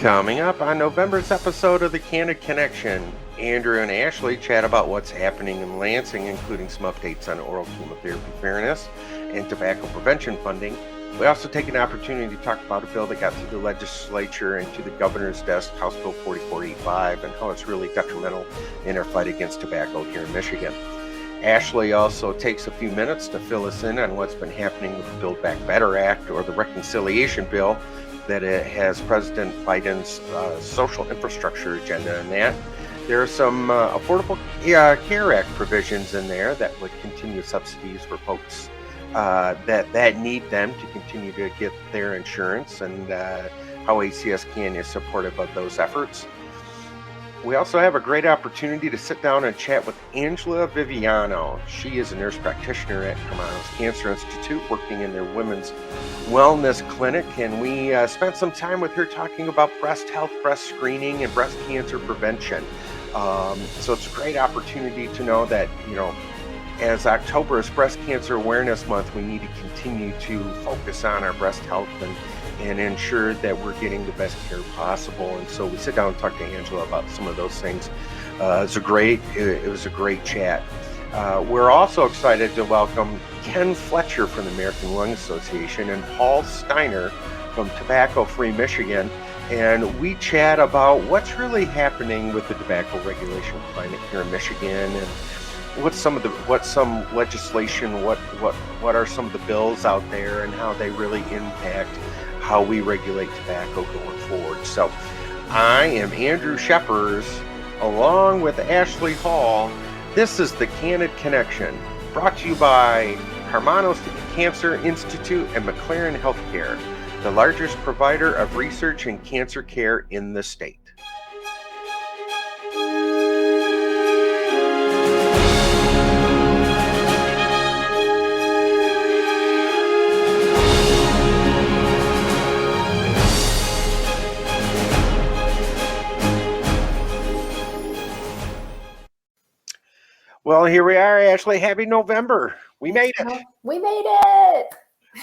Coming up on November's episode of the CANdid Connection, Andrew and Ashley chat about what's happening in Lansing, including some updates on oral chemotherapy fairness and tobacco prevention funding. We also take an opportunity to talk about a bill that got through the legislature and to the governor's desk, House Bill 4485, and how it's really detrimental in our fight against tobacco here in Michigan. Ashley also takes a few minutes to fill us in on what's been happening with the Build Back Better Act, or the reconciliation bill, that it has President Biden's social infrastructure agenda in that. There are some Affordable Care Act provisions in there that would continue subsidies for folks that need them to continue to get their insurance, and how ACSCAN is supportive of those efforts. We also have a great opportunity to sit down and chat with Angela Viviano. She is a nurse practitioner at Karmanos Cancer Institute, working in their women's wellness clinic, and we spent some time with her talking about breast health, breast screening, and breast cancer prevention. So it's a great opportunity to know that, as October is Breast Cancer Awareness Month, we need to continue to focus on our breast health and ensure that we're getting the best care possible. And so we sit down and talk to Angela about some of those things. It was a great chat. We're also excited to welcome Ken Fletcher from the American Lung Association and Paul Steiner from Tobacco Free Michigan. And we chat about what's really happening with the tobacco regulation climate here in Michigan, and what are some of the bills out there, and how they really impact how we regulate tobacco going forward. So I am Andrew Shepers, along with Ashley Hall. This is the CANdid Connection, brought to you by Karmanos Cancer Institute and McLaren Healthcare, the largest provider of research and cancer care in the state. Well, here we are, Ashley. Happy November. We made it. We made it.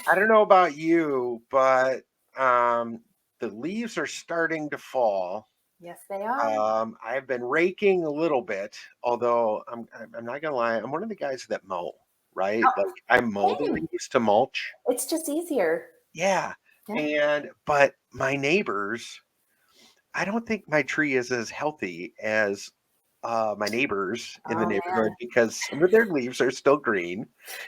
I don't know about you, but the leaves are starting to fall. Yes, they are. I've been raking a little bit, although I'm not gonna lie, I'm one of the guys that mow, right? Oh, like I mow the leaves to mulch. It's just easier. Yeah. But my neighbors, I don't think my tree is as healthy as my neighbors in the neighborhood, because some of their leaves are still green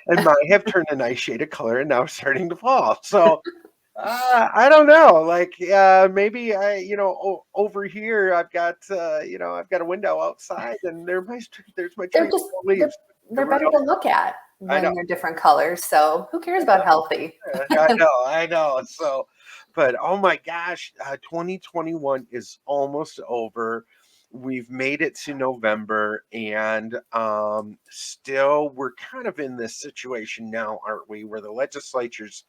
and mine have turned a nice shade of color and now starting to fall. So I don't know, maybe over here I've got I've got a window outside, and there's my tree leaves. They're better to look at when they're different colors. So who cares about healthy? I know. So, but oh my gosh, 2021 is almost over. We've made it to November, and still we're kind of in this situation now, aren't we, where the legislature's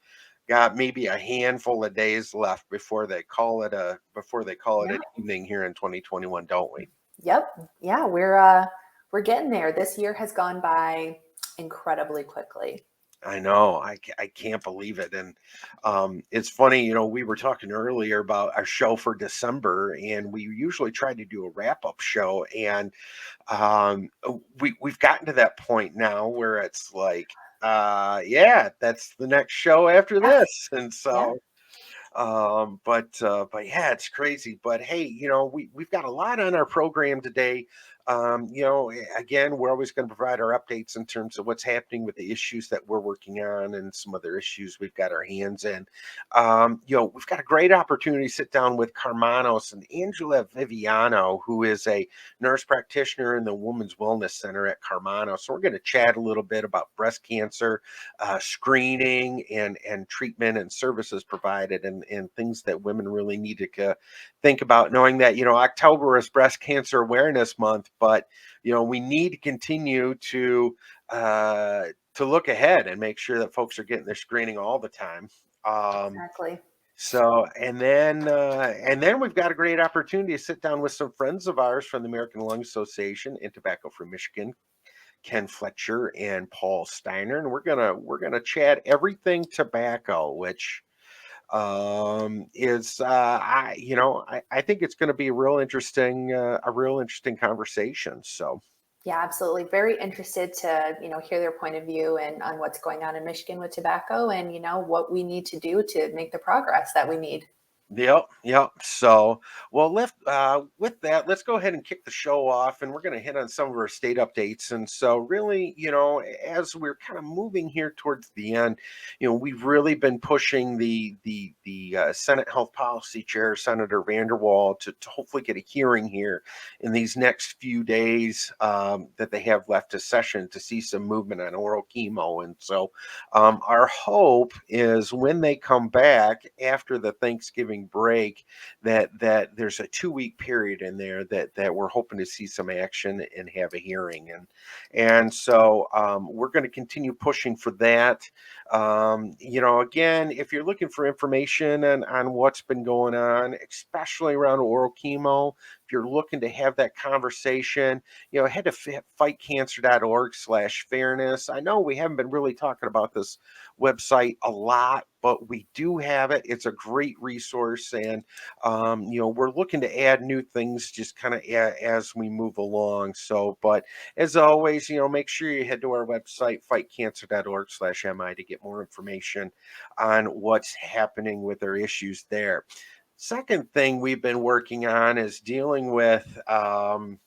got maybe a handful of days left before they call it an evening here in 2021, don't we? Yep. Yeah, we're getting there. This year has gone by incredibly quickly. I know. I can't believe it. And it's funny, we were talking earlier about our show for December, and we usually try to do a wrap-up show. And we've gotten to that point now where it's like, that's the next show after this. And so, but yeah, it's crazy. But hey, we've got a lot on our program today. Again, we're always going to provide our updates in terms of what's happening with the issues that we're working on, and some other issues we've got our hands in. We've got a great opportunity to sit down with Karmanos and Angela Viviano, who is a nurse practitioner in the Women's Wellness Center at Carmanos. So we're going to chat a little bit about breast cancer screening and treatment and services provided, and things that women really need to think about, knowing that, October is Breast Cancer Awareness Month, but we need to continue to look ahead and make sure that folks are getting their screening all the time. Exactly. So, and then we've got a great opportunity to sit down with some friends of ours from the American Lung Association and Tobacco Free Michigan, Ken Fletcher and Paul Steiner, and we're gonna chat everything tobacco, which I think it's going to be a real interesting conversation. So. Yeah, absolutely. Very interested to, hear their point of view and on what's going on in Michigan with tobacco and, what we need to do to make the progress that we need. Yep, yep. So, well, with that, let's go ahead and kick the show off, and we're going to hit on some of our state updates. And so, really, as we're kind of moving here towards the end, we've really been pushing the Senate Health Policy Chair, Senator Vanderwall, to hopefully get a hearing here in these next few days that they have left of session to see some movement on oral chemo. And so, our hope is when they come back after the Thanksgiving break, that there's a 2-week period in there that we're hoping to see some action and have a hearing, and so we're going to continue pushing for that. Again, if you're looking for information on what's been going on, especially around oral chemo, if you're looking to have that conversation, head to fightcancer.org/fairness. I know we haven't been really talking about this website a lot, but we do have it. It's a great resource, and we're looking to add new things just kind of as we move along. So, but as always, make sure you head to our website, fightcancer.org/mi, to get more information on what's happening with our issues there. Second thing we've been working on is dealing with the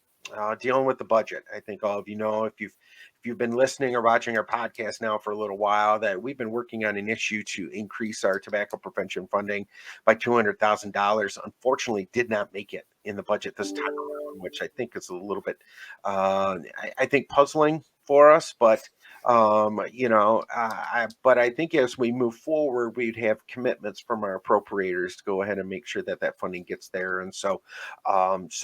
budget. I think all of you know, if you've been listening or watching our podcast now for a little while, that we've been working on an issue to increase our tobacco prevention funding by $200,000. Unfortunately, did not make it in the budget this time around, which I think is a little bit, I think, puzzling for us. But but I think as we move forward, we'd have commitments from our appropriators to go ahead and make sure that funding gets there. And so,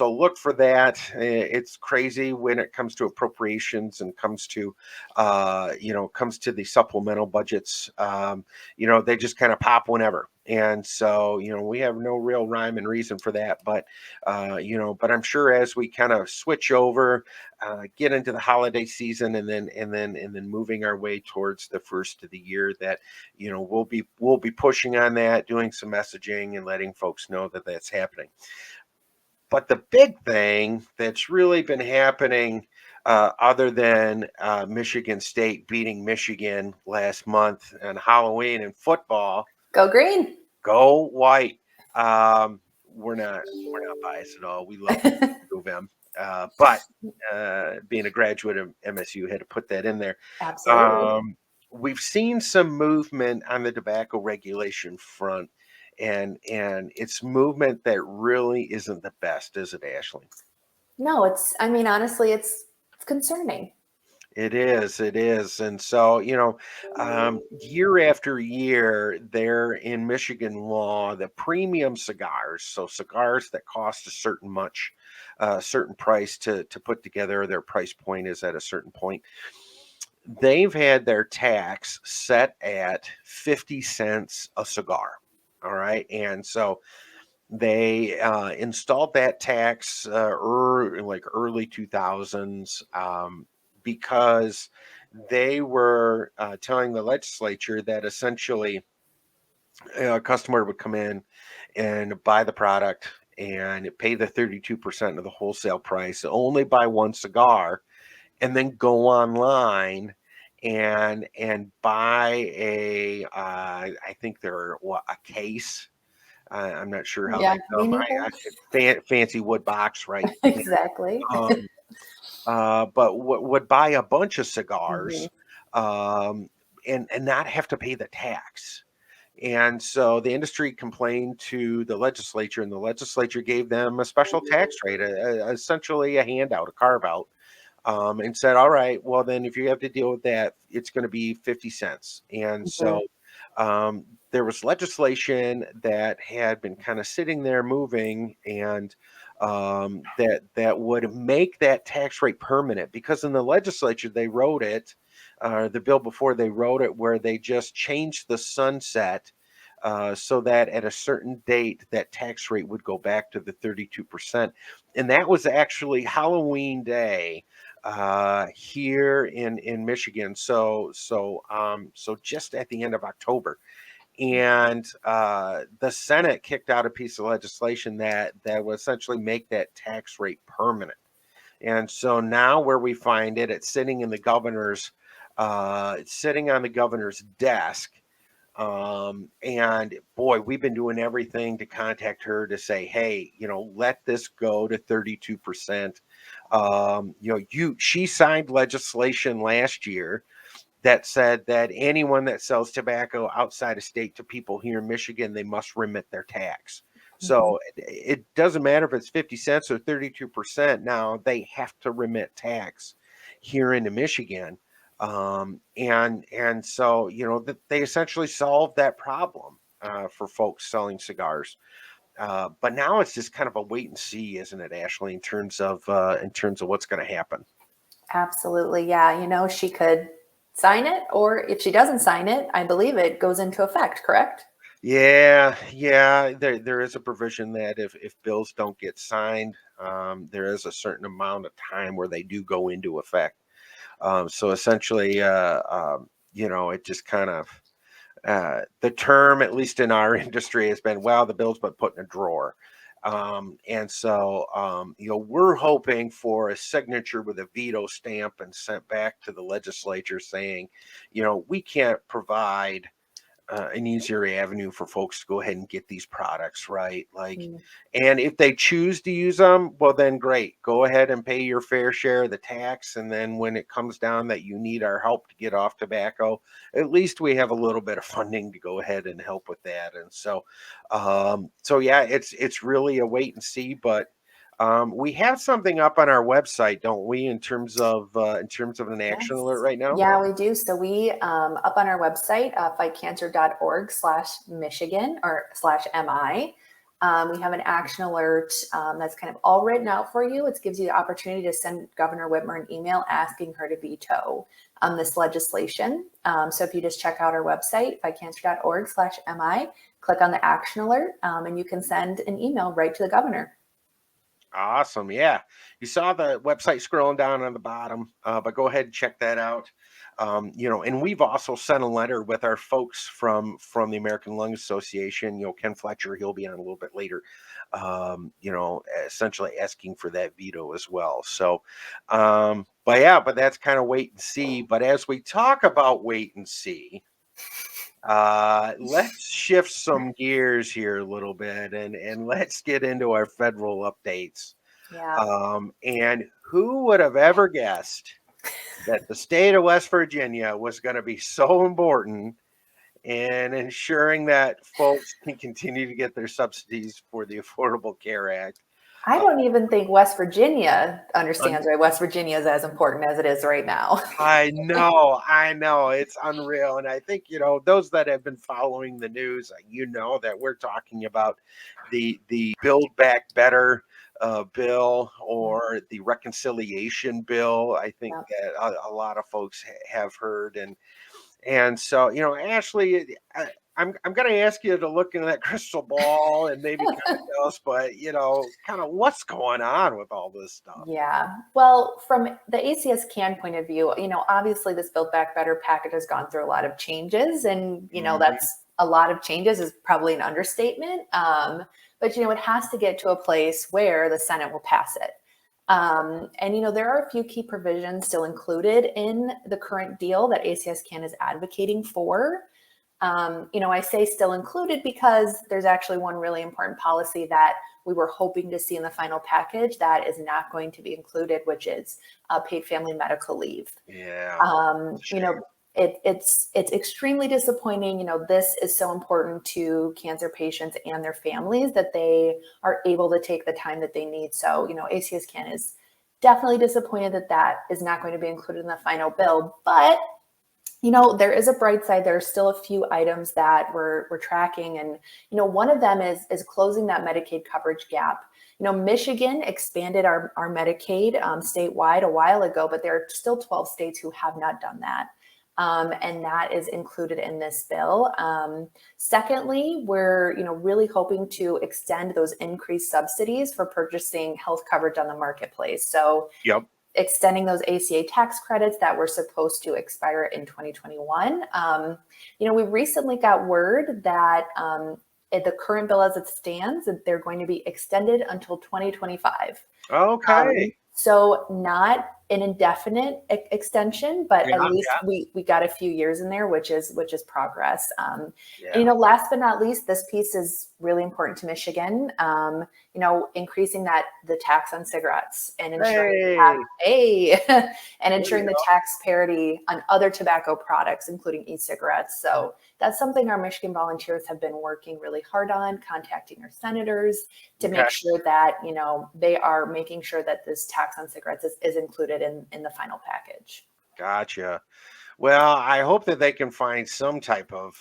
look for that. It's crazy when it comes to appropriations and comes to the supplemental budgets. They just kind of pop whenever. And so, we have no real rhyme and reason for that. But I'm sure as we kind of switch over, get into the holiday season, and then moving our way towards the first of the year, that we'll be pushing on that, doing some messaging and letting folks know that that's happening. But the big thing that's really been happening, other than Michigan State beating Michigan last month on Halloween and football, Go green, go white. We're not biased at all. We love them. But being a graduate of MSU, had to put that in there. absolutely. We've seen some movement on the tobacco regulation front, and it's movement that really isn't the best, is it, Ashley? No, honestly, it's concerning. It is. And so, year after year, there in Michigan law, the premium cigars, so cigars that cost a certain price to put together, their price point is at a certain point. They've had their tax set at 50 cents a cigar. All right. And so they installed that tax early 2000s, because they were telling the legislature that essentially a customer would come in and buy the product and pay the 32% of the wholesale price, only buy one cigar, and then go online and buy I think they're a case. I'm not sure how Yeah, they me come. Fancy wood box, right? exactly. Um, but would buy a bunch of Mhm. cigars, and not have to pay the tax. And so the industry complained to the legislature, and the legislature gave them a special tax rate, essentially a handout, a carve out, and said, all right, well, then if you have to deal with that, it's going to be 50 cents. And Mhm. so there was legislation that had been kind of sitting there moving, and that would make that tax rate permanent, because in the legislature they wrote it, the bill before they wrote it, where they just changed the sunset, so that at a certain date that tax rate would go back to the 32%. And that was actually Halloween Day here in Michigan. So just at the end of October. And the Senate kicked out a piece of legislation that would essentially make that tax rate permanent. And so now where we find it, it's sitting in the governor's, it's sitting on the governor's desk. And boy, we've been doing everything to contact her to say, hey, let this go to 32%. She signed legislation last year that said that anyone that sells tobacco outside of state to people here in Michigan, they must remit their tax. Mhm. So it doesn't matter if it's 50 cents or 32%. Now they have to remit tax here into Michigan. And so, that they essentially solved that problem for folks selling cigars. But now it's just kind of a wait and see, isn't it, Ashley, in terms of what's going to happen? Absolutely. Yeah. She could sign it, or if she doesn't sign it, I believe it goes into effect, correct? Yeah. There is a provision that if bills don't get signed, there is a certain amount of time where they do go into effect. So essentially, it just kind of the term, at least in our industry, has been, well, the bill's been put in a drawer. And so, we're hoping for a signature with a veto stamp and sent back to the legislature saying, we can't provide an easier avenue for folks to go ahead and get these products, right? Like, Mm. and if they choose to use them, well, then great, go ahead and pay your fair share of the tax. And then when it comes down that you need our help to get off tobacco, at least we have a little bit of funding to go ahead and help with that. And so yeah, it's really a wait and see, but we have something up on our website, don't we, in terms of an action alert Yes. right now? Yeah, we do. So we, up on our website, fightcancer.org/Michigan or /MI, we have an action alert that's kind of all written out for you. It gives you the opportunity to send Governor Whitmer an email asking her to veto this legislation. So if you just check out our website, fightcancer.org/MI, click on the action alert, and you can send an email right to the governor. Awesome. Yeah. You saw the website scrolling down on the bottom, but go ahead and check that out. And we've also sent a letter with our folks from the American Lung Association. Ken Fletcher, he'll be on a little bit later. Essentially asking for that veto as well. So, but that's kind of wait and see. But as we talk about wait and see, let's shift some gears here a little bit and let's get into our federal updates. Yeah. And who would have ever guessed that the state of West Virginia was going to be so important in ensuring that folks can continue to get their subsidies for the Affordable Care Act? I Uh, don't even think West Virginia un- understands why West Virginia is as important as it is right now. I know, it's unreal. And I think, those that have been following the news, that we're talking about the Build Back Better bill or the reconciliation bill. I think Yep. that a lot of folks have heard. And so, Ashley, I'm going to ask you to look into that crystal ball and maybe kind of tell us, but, kind of what's going on with all this stuff. Yeah. Well, from the ACS CAN point of view, obviously this Build Back Better package has gone through a lot of changes, and, Mhm. that's a lot of changes is probably an understatement. But, it has to get to a place where the Senate will pass it. And, there are a few key provisions still included in the current deal that ACS CAN is advocating for. I say still included because there's actually one really important policy that we were hoping to see in the final package that is not going to be included, which is paid family medical leave. Yeah. Um, you Shame. know, it's extremely disappointing. This is so important to cancer patients and their families that they are able to take the time that they need. So, ACS CAN is definitely disappointed that that is not going to be included in the final bill. But there is a bright side. There are still a few items that we're tracking, and one of them is closing that Medicaid coverage gap. Michigan expanded our Medicaid statewide a while ago, but there are still 12 states who have not done that. And that is included in this bill. Secondly, we're really hoping to extend those increased subsidies for purchasing health coverage on the marketplace. So Yep. extending those ACA tax credits that were supposed to expire in 2021. We recently got word that the current bill as it stands, that they're going to be extended until 2025. Okay. So not an indefinite extension, but at least we got a few years in there, which is progress. And, last but not least, this piece is really important to Michigan. Increasing the tax on cigarettes and ensuring ensuring the tax parity on other tobacco products, including e-cigarettes. So that's something our Michigan volunteers have been working really hard on, contacting our senators to make sure that, they are making sure that this tax on cigarettes is included in the final package. Gotcha. Well, I hope that they can find some type of,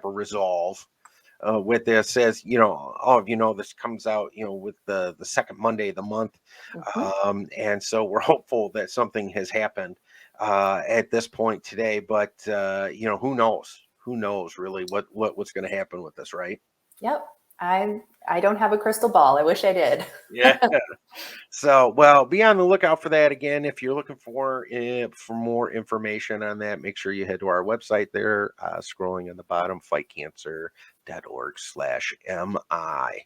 resolve with this, as this comes out, with the second Monday of the month. And so we're hopeful that something has happened at this point today, but who knows really what's going to happen with this, right? Yep. I don't have a crystal ball. I wish I did. Yeah. So, well, be on the lookout for that. Again, if you're looking for more information on that, make sure you head to our website there, scrolling on the bottom, fightcancer.org/MI.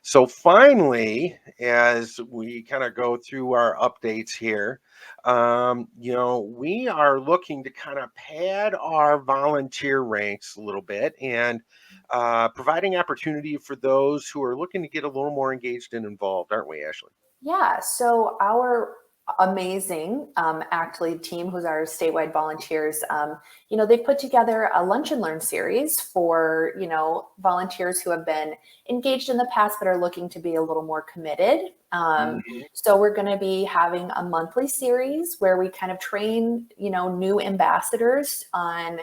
So finally, as we kind of go through our updates here, we are looking to kind of pad our volunteer ranks a little bit and providing opportunity for those who are looking to get a little more engaged and involved, aren't we, Ashley? Yeah, so our amazing ACT Lead team, who's our statewide volunteers, they put together a lunch and learn series for, volunteers who have been engaged in the past but are looking to be a little more committed. So we're going to be having a monthly series where we kind of train, new ambassadors on,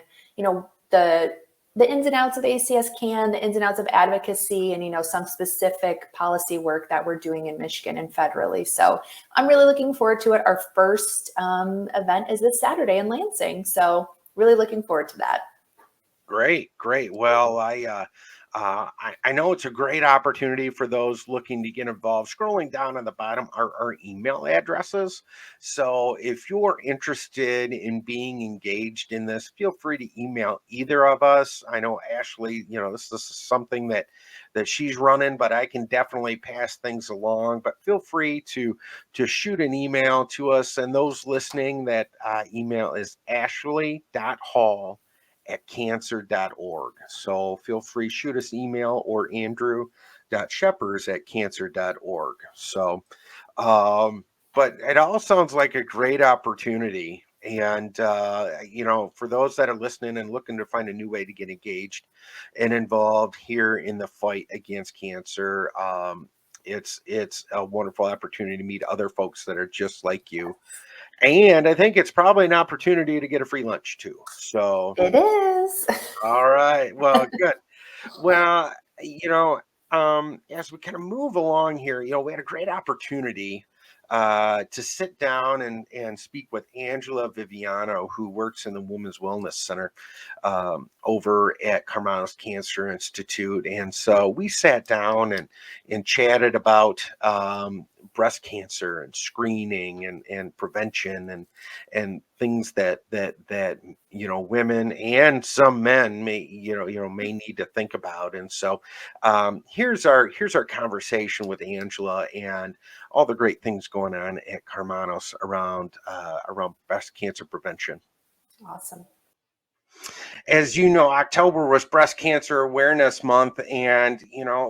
the ins and outs of ACS CAN, the ins and outs of advocacy, and, some specific policy work that we're doing in Michigan and federally. So I'm really looking forward to it. Our first event is this Saturday in Lansing. So really looking forward to that. Great. Well, I know it's a great opportunity for those looking to get involved. Scrolling down on the bottom are our email addresses. So if you're interested in being engaged in this, feel free to email either of us. I know Ashley, this is something that she's running, but I can definitely pass things along. But feel free to shoot an email to us. And those listening, that email is ashley.hall@cancer.org. So feel free, shoot us email, or andrew.shephers@cancer.org. So, but it all sounds like a great opportunity. And, for those that are listening and looking to find a new way to get engaged and involved here in the fight against cancer, it's a wonderful opportunity to meet other folks that are just like you. And I think it's probably an opportunity to get a free lunch too. So it is. All right. Well, good. Well, as we kind of move along here, we had a great opportunity to sit down and speak with Angela Viviano, who works in the Women's Wellness Center over at Karmanos Cancer Institute. And so we sat down and chatted about breast cancer and screening and prevention and things that women and some men may need to think about. And so here's our conversation with Angela and all the great things going on at Carmanos around breast cancer prevention. Awesome. As you know, October was Breast Cancer Awareness Month, and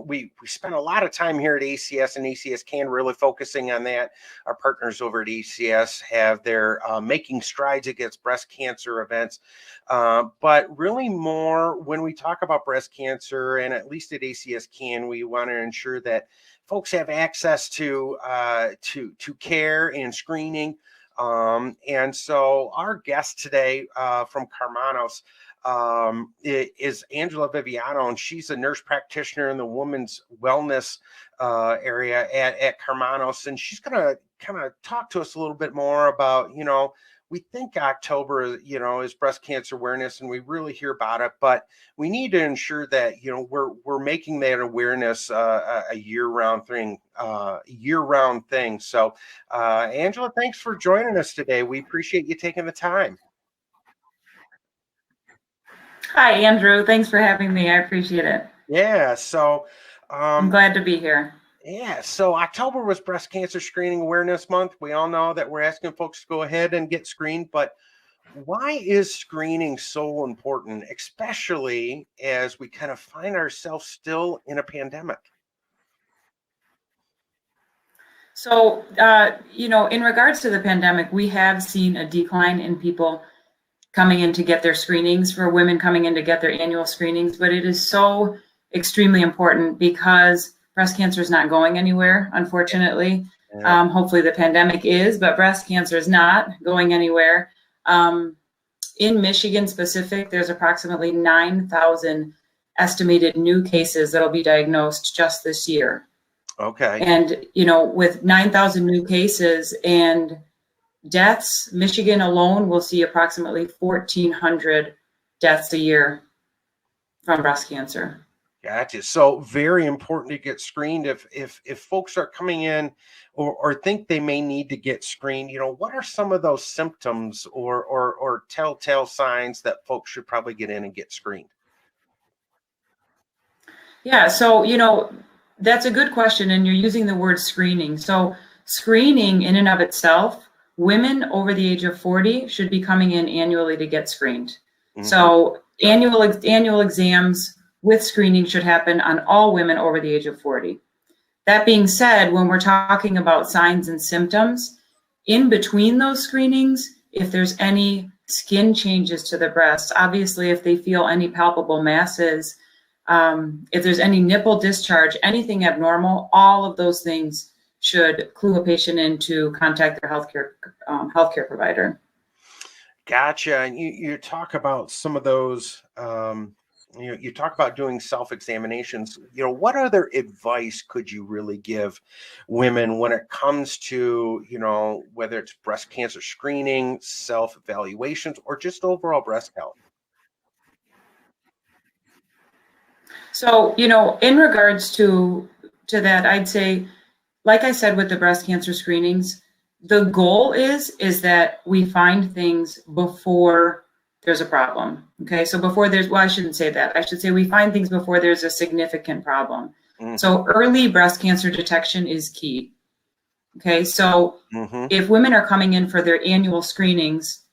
we spent a lot of time here at ACS and ACS CAN really focusing on that. Our partners over at ACS have their Making Strides Against Breast Cancer events, but really more when we talk about breast cancer, and at least at ACS CAN, we want to ensure that folks have access to care and screening. And so our guest today from Carmanos is Angela Viviano, and she's a nurse practitioner in the women's wellness area at Carmanos, and she's going to kind of talk to us a little bit more about, we think October, is breast cancer awareness, and we really hear about it, but we need to ensure that, we're making that awareness a year-round thing. So, Angela, thanks for joining us today. We appreciate you taking the time. Hi, Andrew. Thanks for having me. I appreciate it. Yeah. So, I'm glad to be here. Yeah, so October was Breast Cancer Screening Awareness Month. We all know that we're asking folks to go ahead and get screened, but why is screening so important, especially as we kind of find ourselves still in a pandemic? So, in regards to the pandemic, we have seen a decline in people coming in to get their screenings, for women coming in to get their annual screenings, but it is so extremely important because breast cancer is not going anywhere, unfortunately. Yeah. Hopefully the pandemic is, but breast cancer is not going anywhere. In Michigan specific, there's approximately 9,000 estimated new cases that'll be diagnosed just this year. Okay. And, with 9,000 new cases and deaths, Michigan alone will see approximately 1,400 deaths a year from breast cancer. Gotcha. So very important to get screened. If folks are coming in or think they may need to get screened, what are some of those symptoms or telltale signs that folks should probably get in and get screened? Yeah, so that's a good question, and you're using the word screening. So screening in and of itself, women over the age of 40 should be coming in annually to get screened. Mm-hmm. So annual exams with screening should happen on all women over the age of 40. That being said, when we're talking about signs and symptoms, in between those screenings, if there's any skin changes to the breast, obviously if they feel any palpable masses, if there's any nipple discharge, anything abnormal, all of those things should clue a patient in to contact their healthcare provider. Gotcha. And you talk about some of those, you talk about doing self-examinations. What other advice could you really give women when it comes to, whether it's breast cancer screening, self-evaluations, or just overall breast health? So, in regards to that, I'd say, like I said, with the breast cancer screenings, the goal is that we find things before there's a problem. Okay. So I shouldn't say that. I should say we find things before there's a significant problem. Mm-hmm. So early breast cancer detection is key. Okay. So if women are coming in for their annual screenings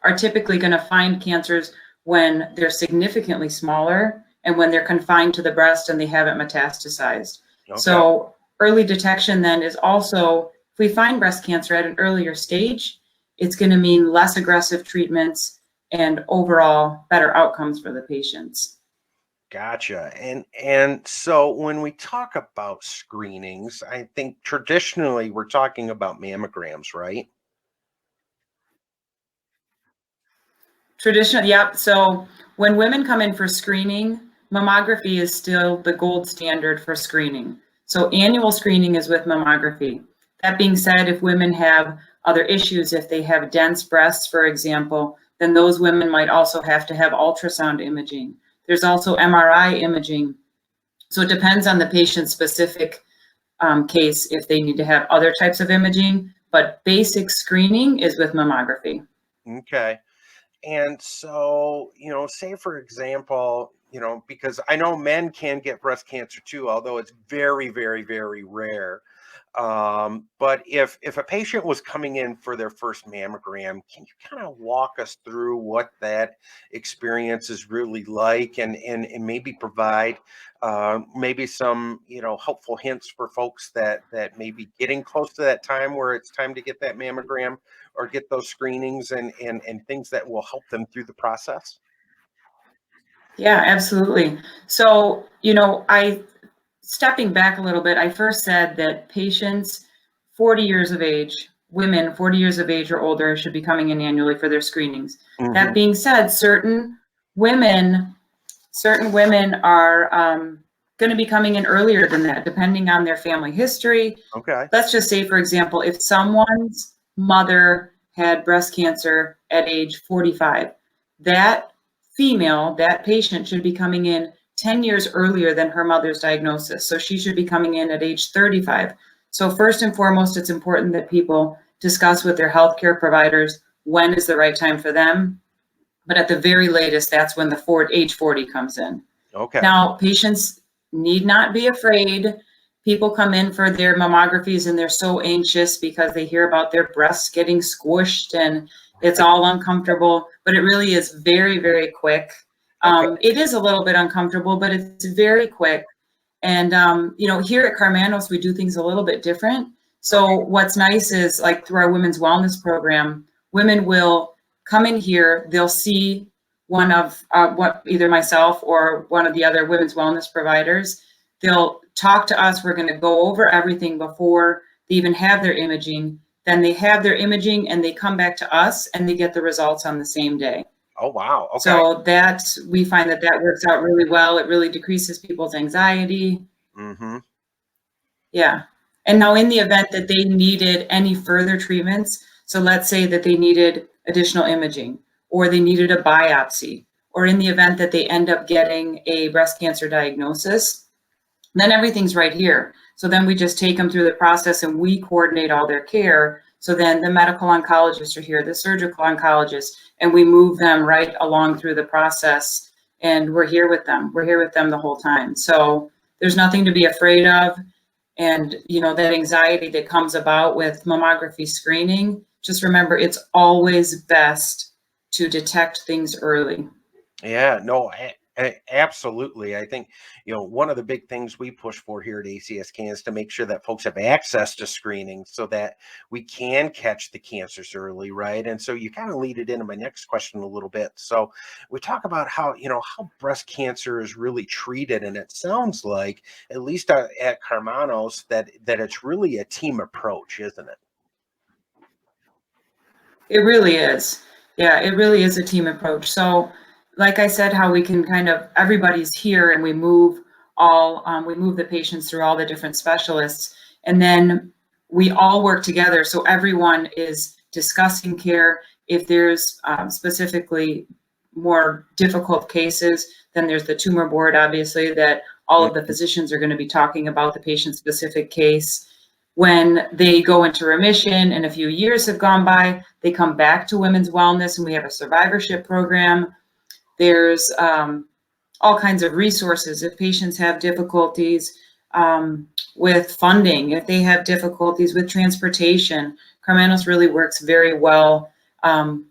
are typically going to find cancers when they're significantly smaller and when they're confined to the breast and they haven't metastasized. Okay. So early detection then is also, if we find breast cancer at an earlier stage, it's going to mean less aggressive treatments and overall better outcomes for the patients. Gotcha. And so when we talk about screenings, I think traditionally we're talking about mammograms, right? Traditionally, yep. So when women come in for screening, mammography is still the gold standard for screening. So annual screening is with mammography. That being said, if women have other issues, if they have dense breasts, for example, then those women might also have to have ultrasound imaging. There's also MRI imaging. So it depends on the patient's specific case if they need to have other types of imaging, but basic screening is with mammography. Okay. And so, say for example, because I know men can get breast cancer too, although it's very, very, very rare. But if a patient was coming in for their first mammogram, can you kind of walk us through what that experience is really like, and maybe provide maybe some helpful hints for folks that may be getting close to that time where it's time to get that mammogram or get those screenings and things that will help them through the process? Yeah, absolutely. So, stepping back a little bit, I first said that patients 40 years of age women 40 years of age or older should be coming in annually for their screenings. Mhm. That being said, certain women are going to be coming in earlier than that, depending on their family history. Okay. Let's just say, for example, if someone's mother had breast cancer at age 45, that female, that patient should be coming in 10 years earlier than her mother's diagnosis. So she should be coming in at age 35. So first and foremost, it's important that people discuss with their healthcare providers when is the right time for them. But at the very latest, that's when the age 40 comes in. Okay. Now, patients need not be afraid. People come in for their mammographies and they're so anxious because they hear about their breasts getting squished and it's all uncomfortable, but it really is very, very quick. Okay. It is a little bit uncomfortable, but it's very quick. And, here at Carmanos, we do things a little bit different. So what's nice is, like, through our women's wellness program, women will come in here, they'll see one of either myself or one of the other women's wellness providers. They'll talk to us. We're going to go over everything before they even have their imaging. Then they have their imaging and they come back to us and they get the results on the same day. Oh, wow. Okay. So we find that works out really well. It really decreases people's anxiety. Mm-hmm. Yeah. And now in the event that they needed any further treatments, so let's say that they needed additional imaging or they needed a biopsy, or in the event that they end up getting a breast cancer diagnosis, then everything's right here. So then we just take them through the process and we coordinate all their care. So then the medical oncologists are here, the surgical oncologists, and we move them right along through the process. And we're here with them. We're here with them the whole time. So there's nothing to be afraid of. And, that anxiety that comes about with mammography screening, just remember, it's always best to detect things early. Yeah, no, absolutely. I think, one of the big things we push for here at ACSCAN is to make sure that folks have access to screening so that we can catch the cancers early, right? And so you kind of lead it into my next question a little bit. So we talk about how breast cancer is really treated, and it sounds like, at least at Carmanos, that it's really a team approach, isn't it? It really is. Yeah, it really is a team approach. So, like I said, how we can everybody's here and we move the patients through all the different specialists, and then we all work together. So everyone is discussing care. If there's specifically more difficult cases, then there's the tumor board, obviously, that all of the physicians are going to be talking about the patient-specific case. When they go into remission and a few years have gone by, they come back to women's wellness and we have a survivorship program. There's all kinds of resources. If patients have difficulties with funding, if they have difficulties with transportation, Karmanos really works very well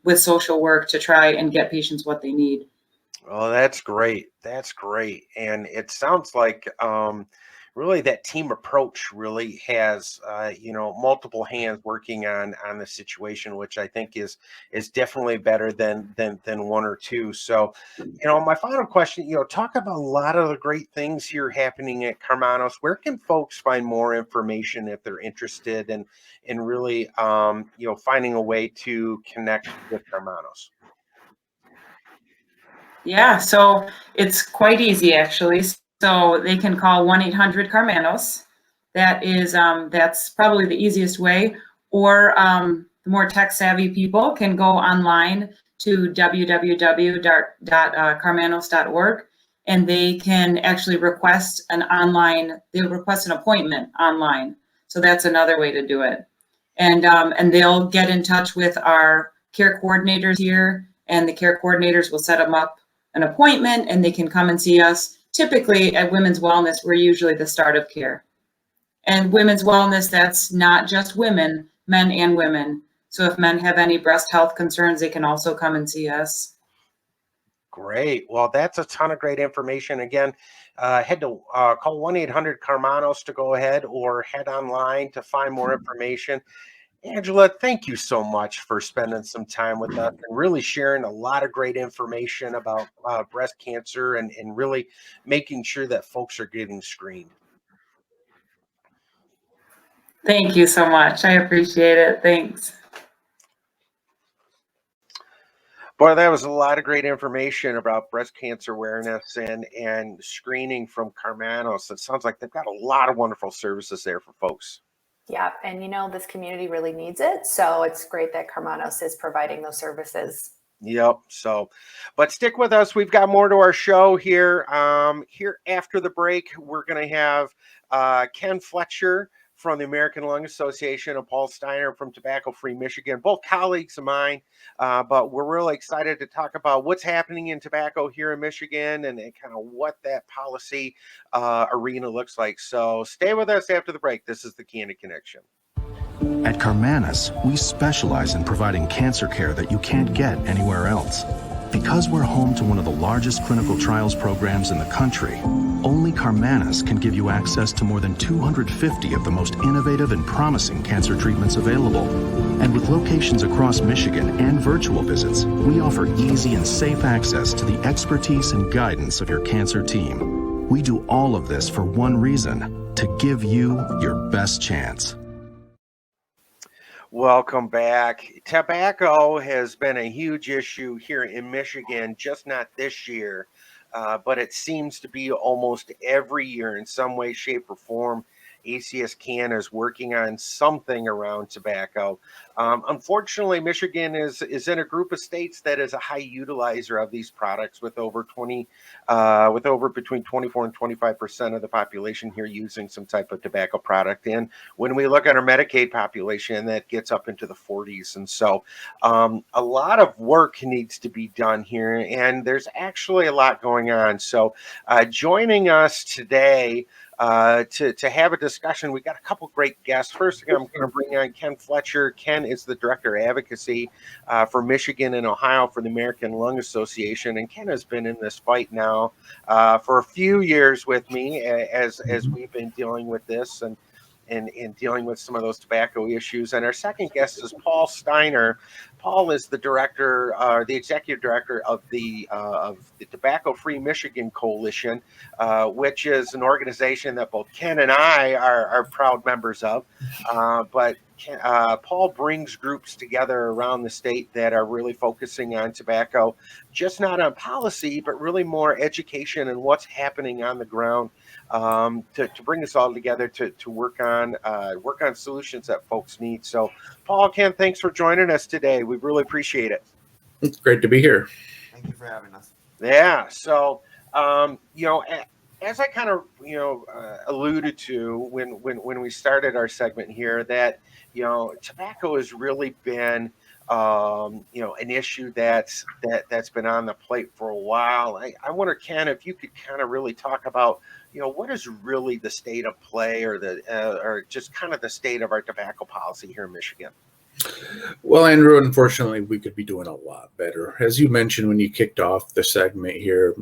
with social work to try and get patients what they need. Oh, that's great. That's great. And it sounds like really that team approach really has multiple hands working on the situation, which I think is definitely better than one or two. So, my final question, talk about a lot of the great things here happening at Carmanos. Where can folks find more information if they're interested in really finding a way to connect with Carmanos? Yeah, so it's quite easy, actually. So they can call 1-800-Carmanos. That's probably the easiest way. Or the more tech-savvy people can go online to www.carmanos.org, and they can actually request an appointment online. So that's another way to do it. And they'll get in touch with our care coordinators here, and the care coordinators will set them up an appointment and they can come and see us. Typically at Women's Wellness, we're usually the start of care. And Women's Wellness, that's not just women, men and women. So if men have any breast health concerns, they can also come and see us. Great. Well, that's a ton of great information. Again, head to call 1-800-Carmanos to go ahead, or head online to find more information. Angela, thank you so much for spending some time with us and really sharing a lot of great information about breast cancer and really making sure that folks are getting screened. Thank you so much. I appreciate it. Thanks. Boy, that was a lot of great information about breast cancer awareness and screening from Carmanos. It sounds like they've got a lot of wonderful services there for folks. Yeah, and this community really needs it. So it's great that Karmanos is providing those services. Yep. So, but stick with us. We've got more to our show here. Here after the break, we're going to have Ken Fletcher from the American Lung Association and Paul Steiner from Tobacco Free Michigan, both colleagues of mine. But we're really excited to talk about what's happening in tobacco here in Michigan and kind of what that policy arena looks like. So stay with us after the break. This is the CANdid Connection. At Carmanos, we specialize in providing cancer care that you can't get anywhere else. Because we're home to one of the largest clinical trials programs in the country, only Carmanos can give you access to more than 250 of the most innovative and promising cancer treatments available. And with locations across Michigan and virtual visits, we offer easy and safe access to the expertise and guidance of your cancer team. We do all of this for one reason: to give you your best chance. Welcome back. Tobacco has been a huge issue here in Michigan, just not this year, but it seems to be almost every year in some way, shape, or form. ACS-CAN is working on something around tobacco. Unfortunately, Michigan is in a group of states that is a high utilizer of these products, with over between 24 and 25% of the population here using some type of tobacco product. And when we look at our Medicaid population, that gets up into the 40s. And so a lot of work needs to be done here, and there's actually a lot going on. So joining us today to have a discussion, we got a couple great guests. First, I'm going to bring on Ken Fletcher. Ken is the Director of Advocacy for Michigan and Ohio for the American Lung Association, and Ken has been in this fight now for a few years with me as we've been dealing with this and dealing with some of those tobacco issues. And our second guest is Paul Steiner. Paul is the director, the executive director of the Tobacco Free Michigan Coalition, which is an organization that both Ken and I are proud members of. But Paul brings groups together around the state that are really focusing on tobacco, just not on policy, but really more education and what's happening on the ground, to bring us all together to work on solutions that folks need. So, Paul, Ken, thanks for joining us today. We really appreciate it. It's great to be here. Thank you for having us. Yeah. So, as I kind of alluded to when we started our segment here, that tobacco has really been an issue that's been on the plate for a while. I wonder, Ken, if you could kind of really talk about what is really the state of play, or just kind of the state of our tobacco policy here in Michigan. Well, Andrew, unfortunately, we could be doing a lot better. As you mentioned when you kicked off the segment here,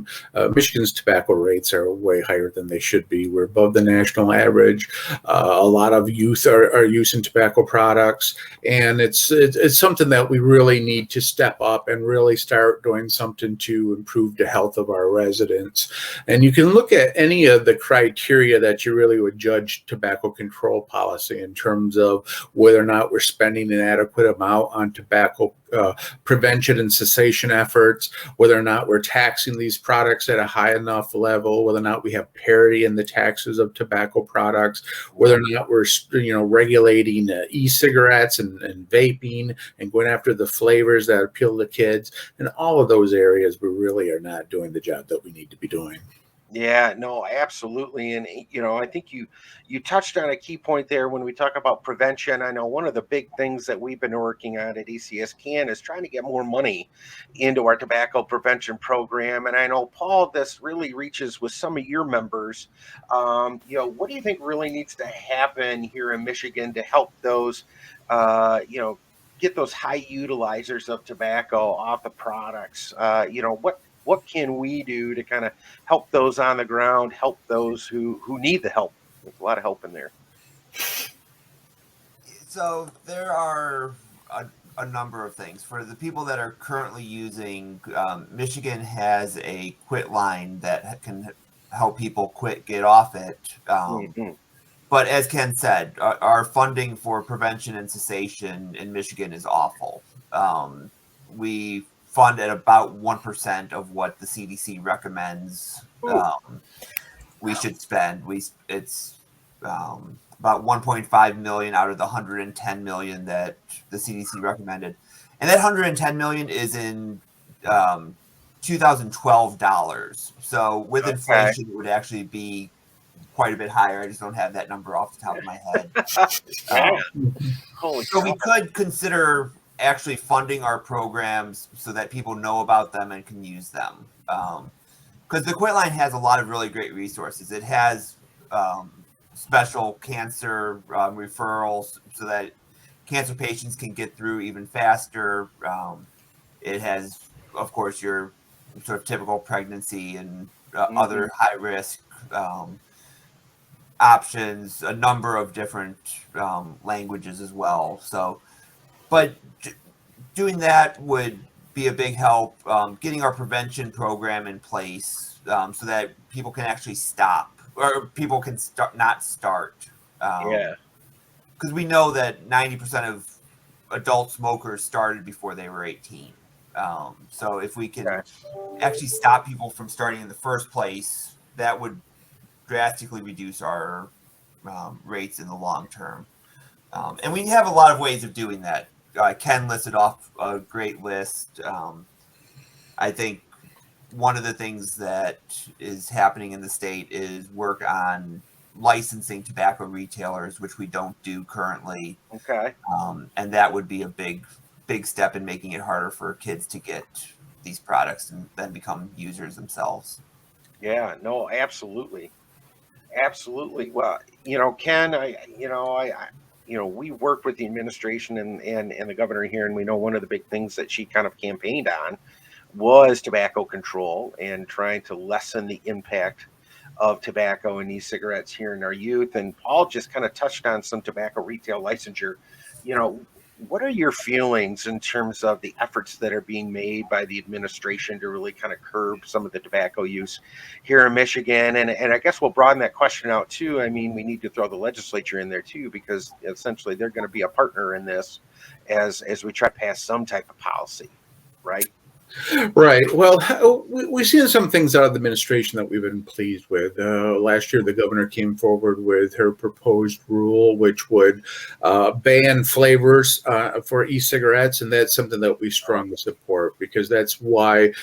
Michigan's tobacco rates are way higher than they should be. We're above the national average. A lot of youth are using tobacco products, and it's something that we really need to step up and really start doing something to improve the health of our residents. And you can look at any of the criteria that you really would judge tobacco control policy in terms of whether or not we're spending an adequate amount on tobacco prevention and cessation efforts, whether or not we're taxing these products at a high enough level, whether or not we have parity in the taxes of tobacco products, whether or not we're regulating e-cigarettes and vaping and going after the flavors that appeal to kids. In all of those areas, we really are not doing the job that we need to be doing. Yeah, no, absolutely. And, I think you touched on a key point there when we talk about prevention. I know one of the big things that we've been working on at ACS-CAN is trying to get more money into our tobacco prevention program. And I know, Paul, this really reaches with some of your members. What do you think really needs to happen here in Michigan to help those, get those high utilizers of tobacco off the products? What can we do to kind of help those on the ground, help those who need the help? There's a lot of help in there. So there are a number of things. For the people that are currently using, Michigan has a quit line that can help people get off it. but as Ken said, our funding for prevention and cessation in Michigan is awful. We fund at about 1% of what the CDC recommends we should spend. It's about 1.5 million out of the 110 million that the CDC recommended, and that 110 million is in 2012 dollars. So with inflation, it would actually be quite a bit higher. I just don't have that number off the top of my head. So we could consider actually funding our programs so that people know about them and can use them. Because the Quitline has a lot of really great resources. It has special cancer referrals so that cancer patients can get through even faster. It has, of course, your sort of typical pregnancy and other high risk options, a number of different languages as well. So, but doing that would be a big help. Getting our prevention program in place so that people can actually stop, or people can not start. Because we know that 90% of adult smokers started before they were 18. So if we can actually stop people from starting in the first place, that would drastically reduce our rates in the long term. And we have a lot of ways of doing that. Ken listed off a great list. I think one of the things that is happening in the state is work on licensing tobacco retailers, which we don't do currently. And that would be a big step in making it harder for kids to get these products and then become users themselves. Yeah, no, absolutely. Absolutely. Well, Ken, we work with the administration and the governor here, and we know one of the big things that she kind of campaigned on was tobacco control and trying to lessen the impact of tobacco and e-cigarettes here in our youth. And Paul just kind of touched on some tobacco retail licensure. What are your feelings in terms of the efforts that are being made by the administration to really kind of curb some of the tobacco use here in Michigan? And I guess we'll broaden that question out too. I mean, we need to throw the legislature in there too, because essentially they're going to be a partner in this as we try to pass some type of policy, right? Right. Well, we've seen some things out of the administration that we've been pleased with. Last year, the governor came forward with her proposed rule, which would ban flavors for e-cigarettes, and that's something that we strongly support, because that's why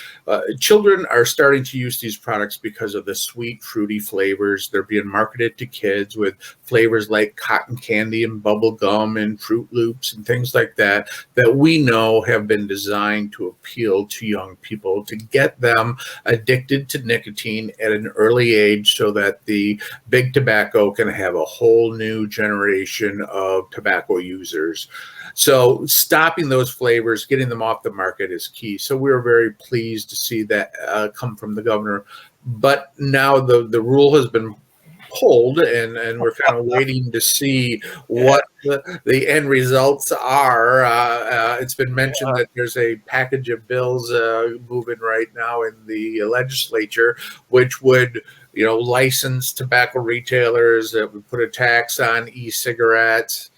children are starting to use these products because of the sweet, fruity flavors. They're being marketed to kids with flavors like cotton candy and bubble gum and Fruit Loops and things like that we know have been designed to appeal to young people, to get them addicted to nicotine at an early age so that the big tobacco can have a whole new generation of tobacco users. So stopping those flavors, getting them off the market is key. So we were very pleased to see that come from the governor. But now the rule has been pulled, and we're kind of waiting to see what the end results are. It's been mentioned that there's a package of bills moving right now in the legislature, which would license tobacco retailers, that would put a tax on e-cigarettes,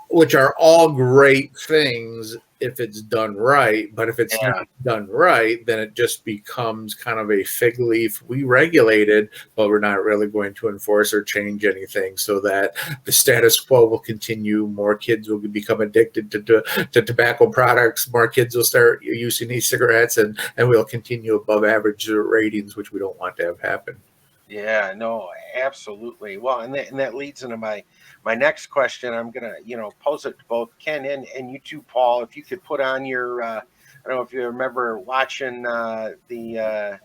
which are all great things if it's done right. But if it's not done right, then it just becomes kind of a fig leaf. We regulate it, but we're not really going to enforce or change anything, so that the status quo will continue. More kids will become addicted to tobacco products. More kids will start using e-cigarettes, and we'll continue above average ratings, which we don't want to have happen. Yeah, no, absolutely. Well, and that leads into my next question. I'm gonna, pose it to both Ken and you too, Paul. If you could put on your, I don't know if you remember watching the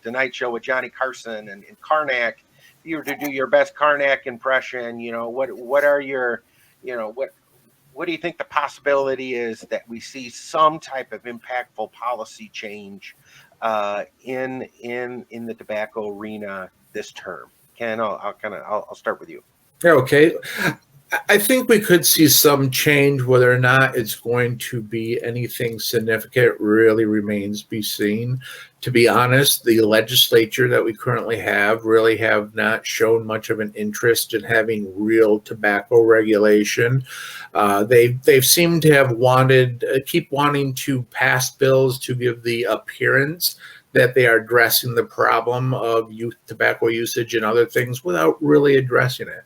Tonight Show with Johnny Carson and Karnak. If you were to do your best Karnak impression, what are your, what do you think the possibility is that we see some type of impactful policy change in the tobacco arena this term? Ken, I'll start with you. Okay. I think we could see some change. Whether or not it's going to be anything significant really remains to be seen. To be honest, the legislature that we currently have really have not shown much of an interest in having real tobacco regulation. They've seemed to have keep wanting to pass bills to give the appearance that they are addressing the problem of youth tobacco usage and other things without really addressing it.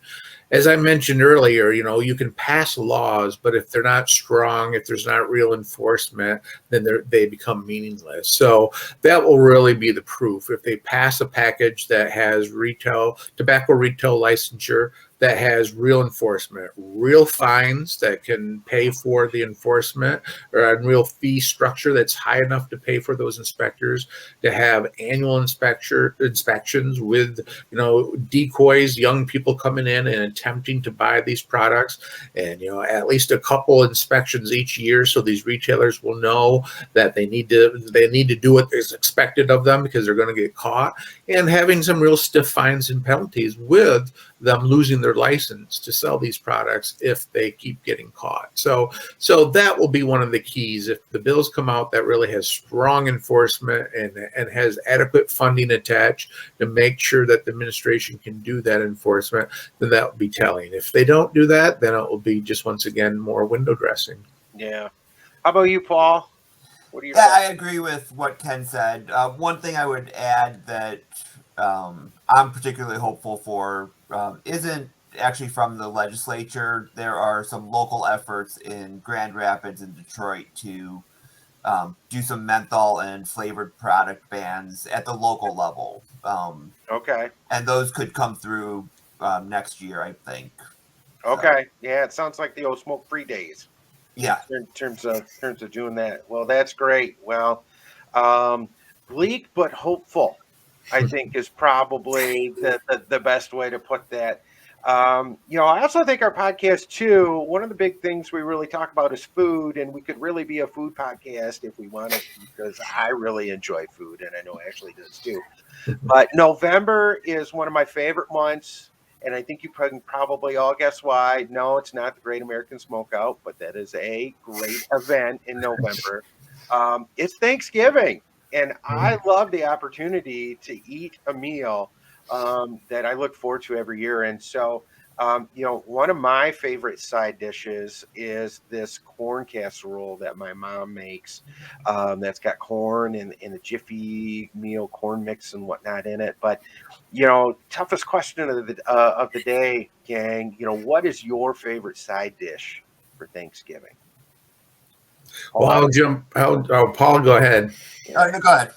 As I mentioned earlier, you can pass laws, but if they're not strong, if there's not real enforcement, then they become meaningless. So that will really be the proof. If they pass a package that has tobacco retail licensure, that has real enforcement, real fines that can pay for the enforcement, or a real fee structure that's high enough to pay for those inspectors, to have annual inspections with, decoys, young people coming in and attempting to buy these products, and, at least a couple inspections each year, so these retailers will know that they need to do what is expected of them because they're going to get caught, and having some real stiff fines and penalties with them losing their license to sell these products if they keep getting caught. So that will be one of the keys. If the bills come out that really has strong enforcement and has adequate funding attached to make sure that the administration can do that enforcement, then that will be telling. If they don't do that, then it will be just, once again, more window dressing. Yeah. How about you, Paul? What do you? I agree with what Ken said. One thing I would add that I'm particularly hopeful for isn't actually from the legislature. There are some local efforts in Grand Rapids and Detroit to do some menthol and flavored product bans at the local level. Okay. And those could come through next year, I think. Okay. Yeah, it sounds like the old smoke-free days. Yeah. In terms of doing that. Well, that's great. Well, bleak but hopeful, I think, is probably the best way to put that. I also think our podcast too, one of the big things we really talk about is food, and we could really be a food podcast if we wanted to, because I really enjoy food, and I know Ashley does too. But November is one of my favorite months, and I think you can probably all guess why. No, it's not the Great American Smokeout, but that is a great event in November. It's Thanksgiving. And I love the opportunity to eat a meal that I look forward to every year. And so, one of my favorite side dishes is this corn casserole that my mom makes. That's got corn and a Jiffy meal corn mix and whatnot in it. But, toughest question of the day, gang. What is your favorite side dish for Thanksgiving? Well, Paul, go ahead. No, go ahead.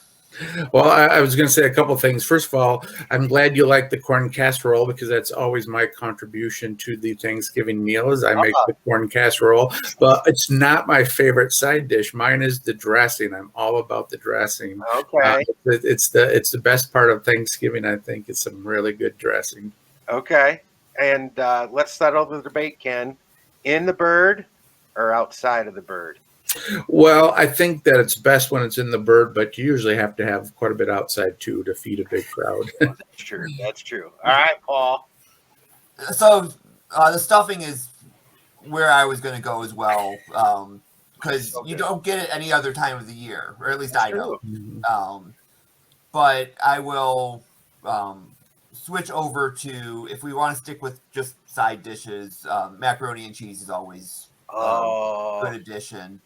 Well, I was going to say a couple things. First of all, I'm glad you like the corn casserole, because that's always my contribution to the Thanksgiving meal, is I make the corn casserole. But it's not my favorite side dish. Mine is the dressing. I'm all about the dressing. Okay. It's the best part of Thanksgiving, I think. It's some really good dressing. Okay. And let's settle the debate, Ken. In the bird or outside of the bird? Well, I think that it's best when it's in the bird, but you usually have to have quite a bit outside too to feed a big crowd. That's true. That's true. All right, Paul. So the stuffing is where I was going to go as well, because you don't get it any other time of the year, or at least I don't. But I will switch over to, if we want to stick with just side dishes, macaroni and cheese is always a good addition.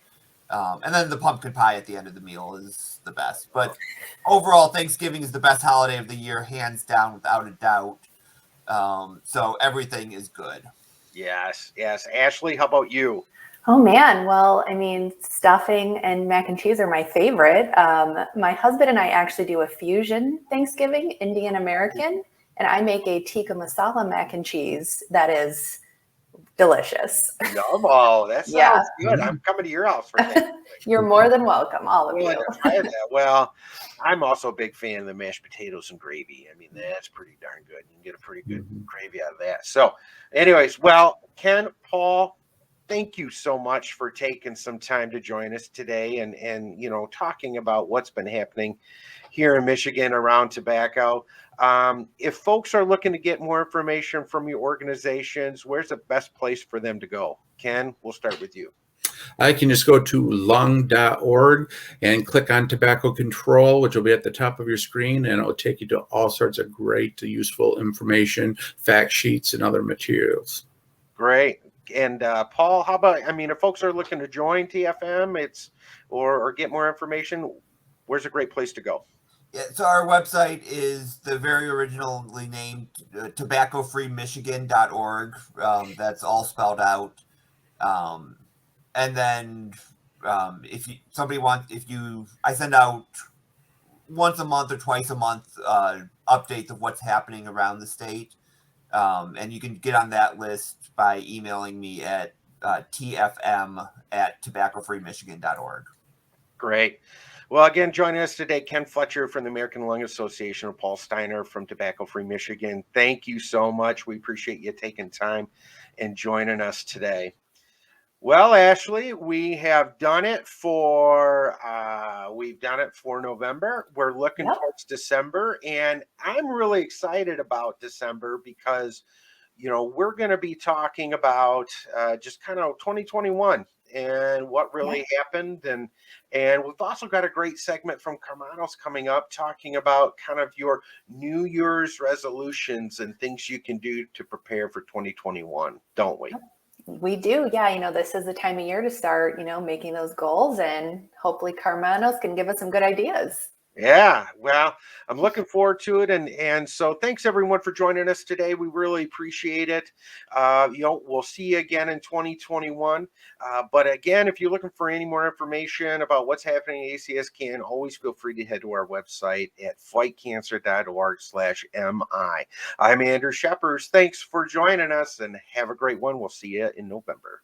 And then the pumpkin pie at the end of the meal is the best. But overall, Thanksgiving is the best holiday of the year, hands down, without a doubt. So everything is good. Yes. Ashley, how about you? Oh man, well, I mean, stuffing and mac and cheese are my favorite. My husband and I actually do a fusion Thanksgiving, Indian American, and I make a tikka masala mac and cheese that is delicious. Oh, that sounds good. I'm coming to your house for that. You're more than welcome, all of you. Well, I'm also a big fan of the mashed potatoes and gravy. I mean, that's pretty darn good. You can get a pretty good gravy out of that. So anyways, well, Ken, Paul, thank you so much for taking some time to join us today and talking about what's been happening here in Michigan around tobacco. If folks are looking to get more information from your organizations, where's the best place for them to go? Ken, we'll start with you. I can just go to lung.org and click on tobacco control, which will be at the top of your screen, and it'll take you to all sorts of great, useful information, fact sheets, and other materials. Great. And Paul, how about, if folks are looking to join TFM, or get more information, where's a great place to go? Yeah, so our website is the very originally named tobaccofreemichigan.org. That's all spelled out. And then I send out once a month or twice a month updates of what's happening around the state. And you can get on that list by emailing me at tfm@tobaccofreemichigan.org. Great. Well, again, joining us today, Ken Fletcher from the American Lung Association, and Paul Steiner from Tobacco Free Michigan. Thank you so much. We appreciate you taking time and joining us today. Well, Ashley, we have done it for November. We're looking towards December, and I'm really excited about December because, we're going to be talking about just kind of 2021 and what really happened. And we've also got a great segment from Carmanos coming up talking about kind of your New Year's resolutions and things you can do to prepare for 2021, don't we? We do. Yeah. This is the time of year to start, making those goals, and hopefully Karmanos can give us some good ideas. Yeah, well, I'm looking forward to it. And so thanks everyone for joining us today. We really appreciate it. We'll see you again in 2021. But again, if you're looking for any more information about what's happening at ACS always feel free to head to our website at fightcancer.org/MI. I'm Andrew Shepard. Thanks for joining us and have a great one. We'll see you in November.